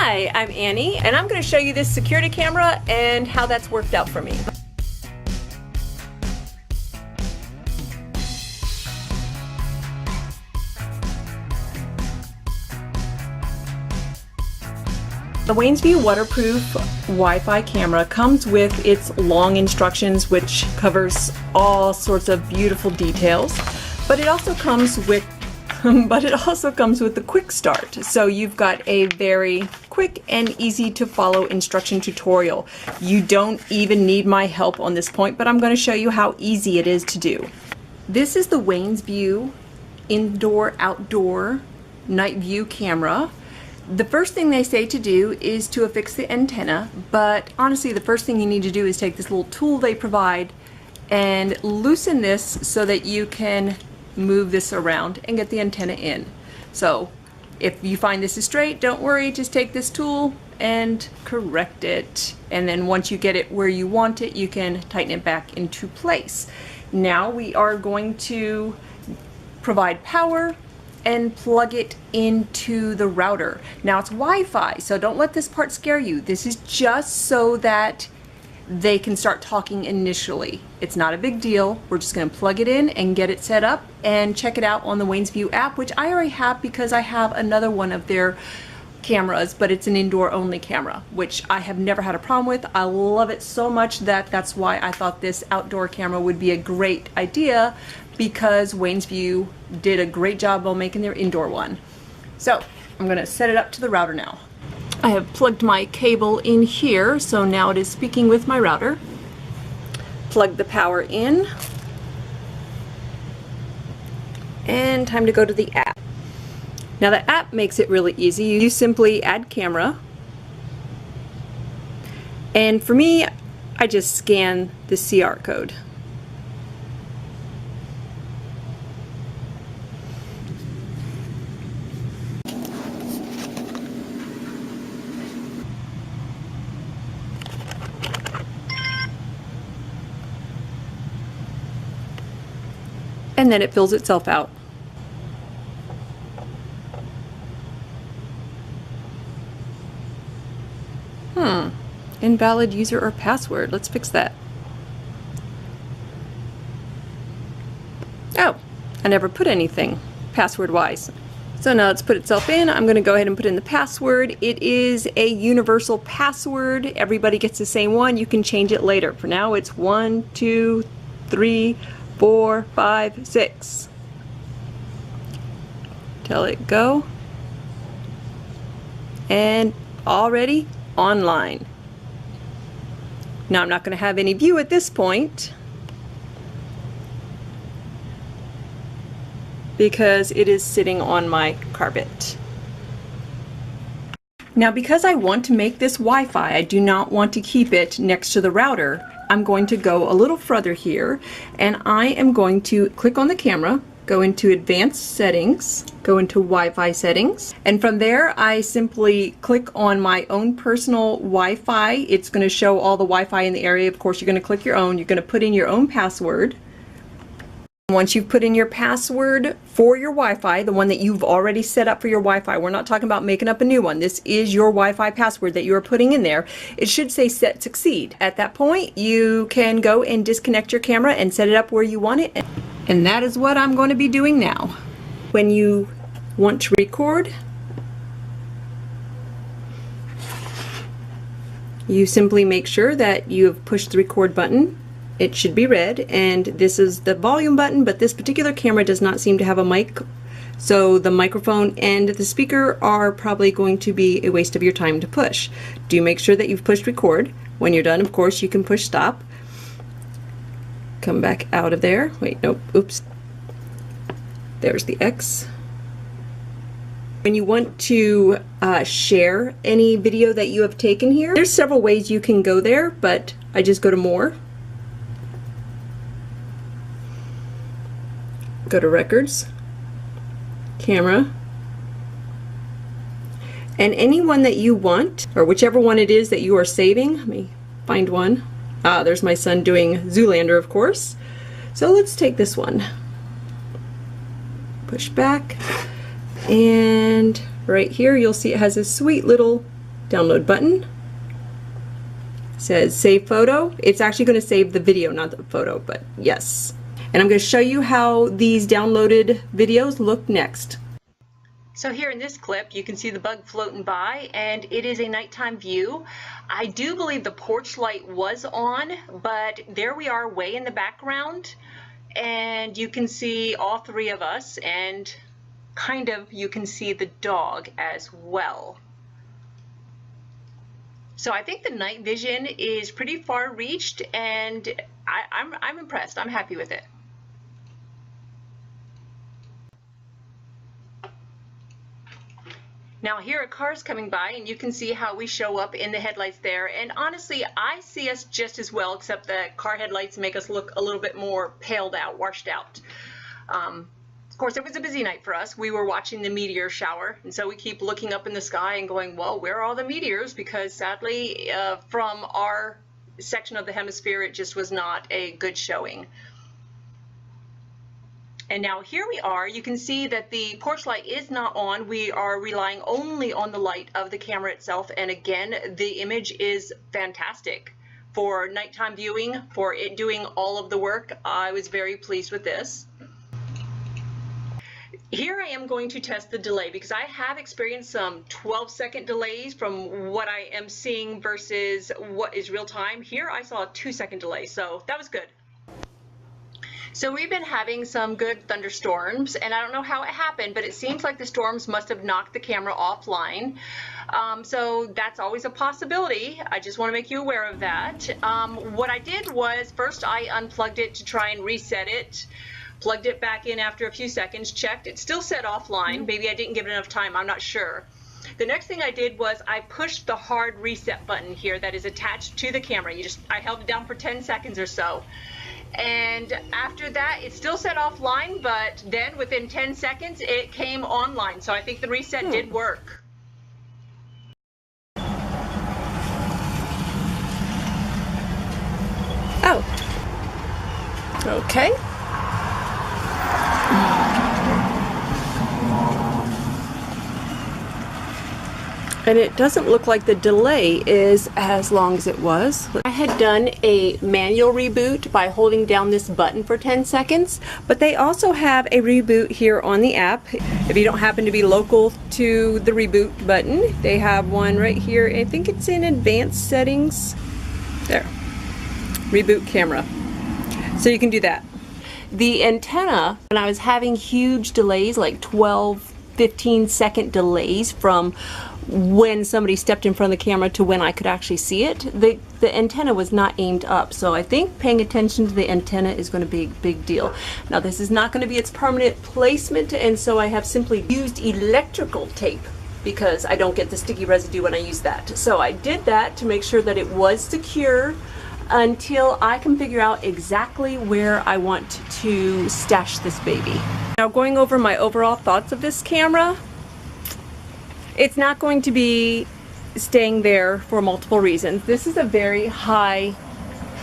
Hi, I'm Annie, and I'm going to show you this security camera and how that's worked out for me. The Wansview waterproof Wi-Fi camera comes with its long instructions, which covers all sorts of beautiful details, but it also comes with the quick start. So you've got a very quick and easy to follow instruction tutorial. You don't even need my help on this point, but I'm going to show you how easy it is to do. This is the Wansview indoor-outdoor night view camera. The first thing they say to do is to affix the antenna, but honestly the first thing you need to do is take this little tool they provide and loosen this so that you can move this around and get the antenna in. So if you find this is straight, don't worry, just take this tool and correct it. And then once you get it where you want it, you can tighten it back into place. Now we are going to provide power and plug it into the router. Now it's Wi-Fi, so don't let this part scare you. This is just so that they can start talking initially. It's not a big deal. We're just going to plug it in and get it set up and check it out on the Wansview app, which I already have because I have another one of their cameras, but it's an indoor only camera, which I have never had a problem with. I love it so much that that's why I thought this outdoor camera would be a great idea, because Wansview did a great job on making their indoor one. So I'm going to set it up to the router now. I have plugged my cable in here, so now it is speaking with my router. Plug the power in. And time to go to the app. Now the app makes it really easy. You simply add camera. And for me, I just scan the CR code. And then it fills itself out. Invalid user or password. Let's fix that. Oh, I never put anything password-wise. So now let's put itself in. I'm going to go ahead and put in the password. It is a universal password. Everybody gets the same one. You can change it later. For now, it's 1, 2, 3, 4, 5, 6. Tell it go. And already online. Now I'm not going to have any view at this point because it is sitting on my carpet. Now because I want to make this Wi-Fi, I do not want to keep it next to the router. I'm going to go a little further here, and I am going to click on the camera, go into advanced settings, go into Wi-Fi settings, and from there I simply click on my own personal Wi-Fi. It's going to show all the Wi-Fi in the area. Of course, you're going to click your own. You're going to put in your own password. Once you've put in your password for your Wi-Fi, the one that you've already set up for your Wi-Fi, we're not talking about making up a new one. This is your Wi-Fi password that you are putting in there. It should say set succeed. At that point, you can go and disconnect your camera and set it up where you want it. And that is what I'm going to be doing now. When you want to record, you simply make sure that you have pushed the record button. It should be red, and this is the volume button, but this particular camera does not seem to have a mic, so the microphone and the speaker are probably going to be a waste of your time to push. Do make sure that you've pushed record. When you're done, of course, you can push stop. Come back out of there. Wait, nope, oops. There's the X. When you want to share any video that you have taken here, there's several ways you can go there, but I just go to more. Go to records, camera, and any one that you want, or whichever one it is that you are saving. Let me find one. There's my son doing Zoolander, of course. So let's take this one. Push back, and right here you'll see it has a sweet little Download button. Says save photo. It's actually going to save the video, not the photo, but yes. And I'm going to show you how these downloaded videos look next. So here in this clip, you can see the bug floating by, and it is a nighttime view. I do believe the porch light was on, but there we are way in the background, and you can see all three of us, and kind of you can see the dog as well. So I think the night vision is pretty far reached, and I'm impressed. I'm happy with it. Now here are cars coming by, and you can see how we show up in the headlights there. And honestly, I see us just as well, except the car headlights make us look a little bit more paled out, washed out. Of course, it was a busy night for us. We were watching the meteor shower, and so we keep looking up in the sky and going, well, where are all the meteors? Because sadly, from our section of the hemisphere, it just was not a good showing. And now here we are. You can see that the porch light is not on. We are relying only on the light of the camera itself. And again, the image is fantastic. For nighttime viewing, for it doing all of the work, I was very pleased with this. Here I am going to test the delay, because I have experienced some 12-second delays from what I am seeing versus what is real time. Here I saw a 2-second delay, so that was good. So we've been having some good thunderstorms, and I don't know how it happened, but it seems like the storms must have knocked the camera offline. So that's always a possibility. I just want to make you aware of that. What I did was, first I unplugged it to try and reset it, plugged it back in after a few seconds, checked. It still said offline. Maybe I didn't give it enough time. I'm not sure. The next thing I did was I pushed the hard reset button here that is attached to the camera. I held it down for 10 seconds or so. And after that, it still said offline, but then within 10 seconds, it came online. So I think the reset did work. Oh, okay. And it doesn't look like the delay is as long as it was. I had done a manual reboot by holding down this button for 10 seconds, but they also have a reboot here on the app. If you don't happen to be local to the reboot button, they have one right here. I think it's in advanced settings. There, Reboot Camera. So you can do that. The antenna, when I was having huge delays, like 12, 15-second delays from when somebody stepped in front of the camera to when I could actually see it, the antenna was not aimed up. So I think paying attention to the antenna is going to be a big deal. Now this is not going to be its permanent placement, and so I have simply used electrical tape because I don't get the sticky residue when I use that. So I did that to make sure that it was secure until I can figure out exactly where I want to stash this baby. Now going over my overall thoughts of this camera, it's not going to be staying there for multiple reasons. This is a very high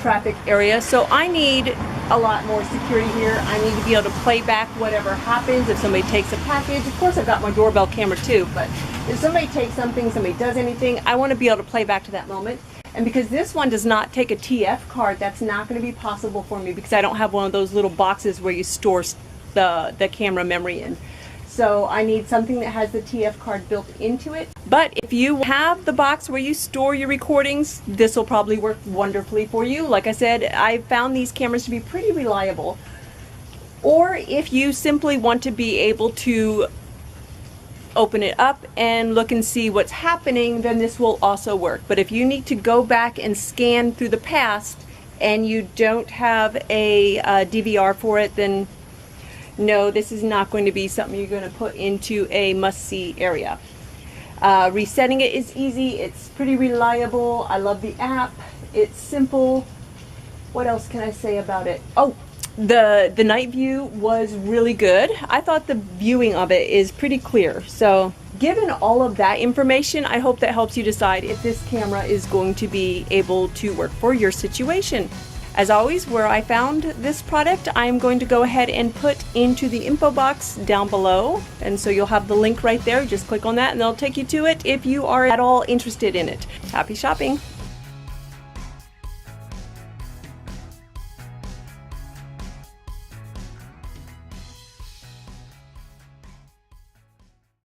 traffic area, so I need a lot more security here. I need to be able to play back whatever happens if somebody takes a package. Of course I've got my doorbell camera too, but if somebody takes something, somebody does anything, I want to be able to play back to that moment. And because this one does not take a TF card, that's not going to be possible for me because I don't have one of those little boxes where you store the camera memory in. So I need something that has the TF card built into it. But if you have the box where you store your recordings, this will probably work wonderfully for you. Like I said, I found these cameras to be pretty reliable. Or if you simply want to be able to open it up and look and see what's happening, then this will also work. But if you need to go back and scan through the past and you don't have a DVR for it, then no, this is not going to be something you're going to put into a must-see area. Resetting it is easy. It's pretty reliable. I love the app. It's simple. What else can I say about it? Oh, the night view was really good. I thought the viewing of it is pretty clear. So given all of that information, I hope that helps you decide if this camera is going to be able to work for your situation. As always, where I found this product, I'm going to go ahead and put into the info box down below. And so you'll have the link right there. Just click on that and they'll take you to it if you are at all interested in it. Happy shopping!